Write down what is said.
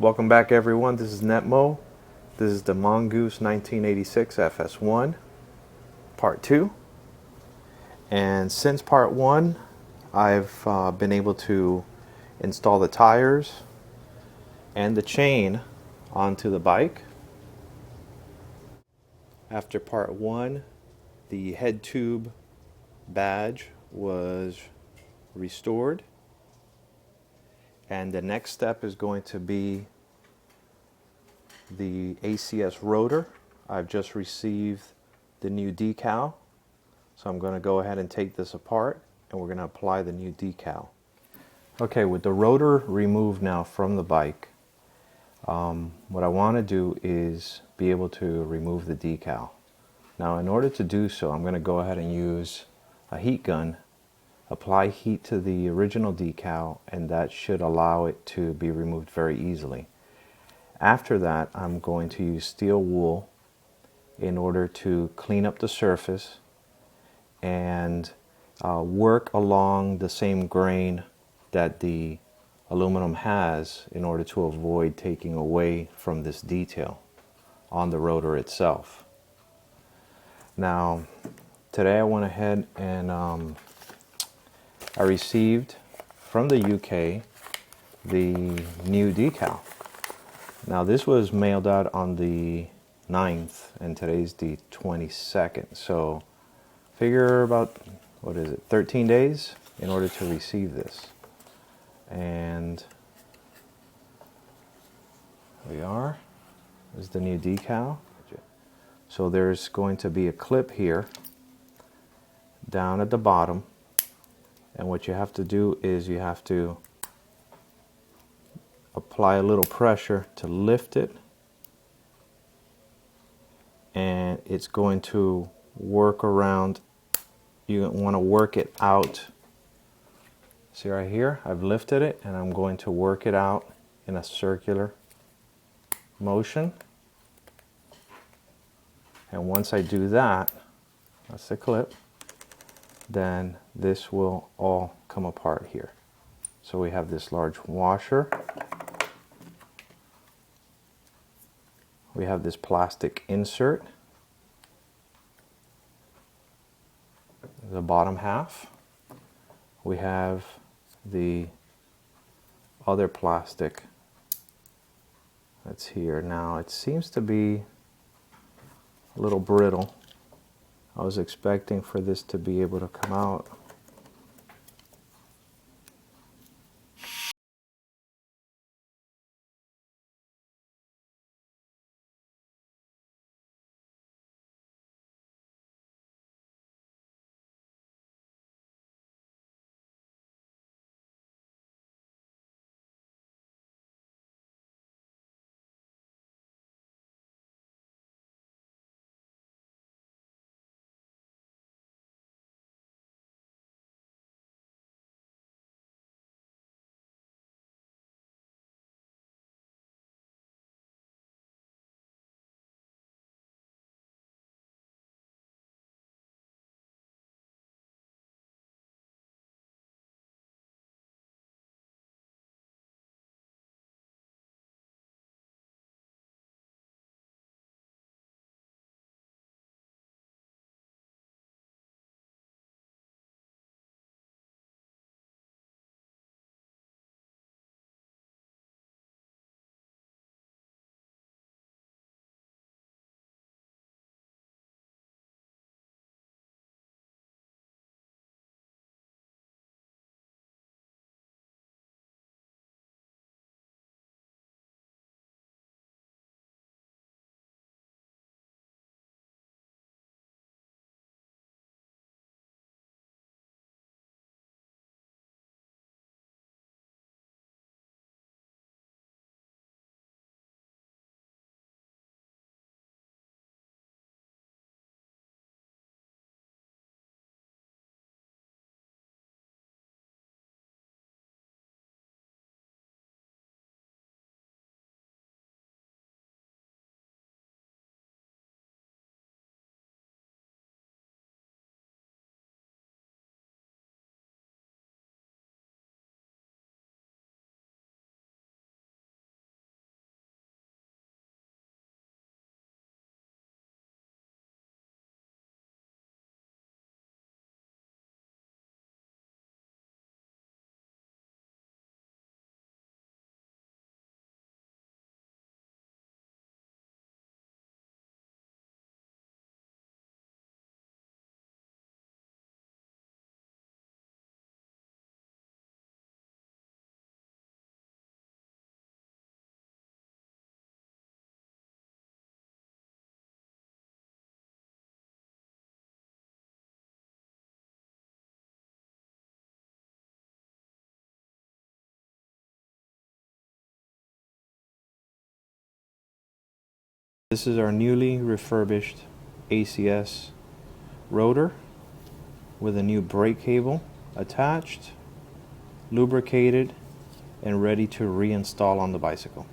Welcome back everyone, this is Netmo. This is the Mongoose 1986 FS1 part 2. And since part 1 I've been able to install the tires and the chain onto the bike. After part 1 the head tube badge was restored, and the next step is going to be the ACS Rotor. I've just received the new decal, so I'm going to go ahead and take this apart and we're going to apply the new decal. Okay, with the rotor removed now from the bike, what I want to do is be able to remove the decal. Now in order to do so, I'm going to go ahead and use a heat gun, apply heat to the original decal, and that should allow it to be removed very easily. After that, I'm going to use steel wool in order to clean up the surface and work along the same grain that the aluminum has in order to avoid taking away from this detail on the rotor itself. Now, today I went ahead and I received from the UK the new decal. Now this was mailed out on the 9th and today's the 22nd, so figure about, what is it, 13 days in order to receive this. And here we are. This is the new decal. So there's going to be a clip here down at the bottom, and what you have to do is you have to apply a little pressure to lift it, and it's going to work around. You want to work it out. See right here, I've lifted it and I'm going to work it out in a circular motion. And once I do that, that's the clip, then this will all come apart here. So we have this large washer. We have this plastic insert, the bottom half. We have the other plastic that's here. Now it seems to be a little brittle. I was expecting for this to be able to come out. This is our newly refurbished ACS rotor with a new brake cable attached, lubricated, and ready to reinstall on the bicycle.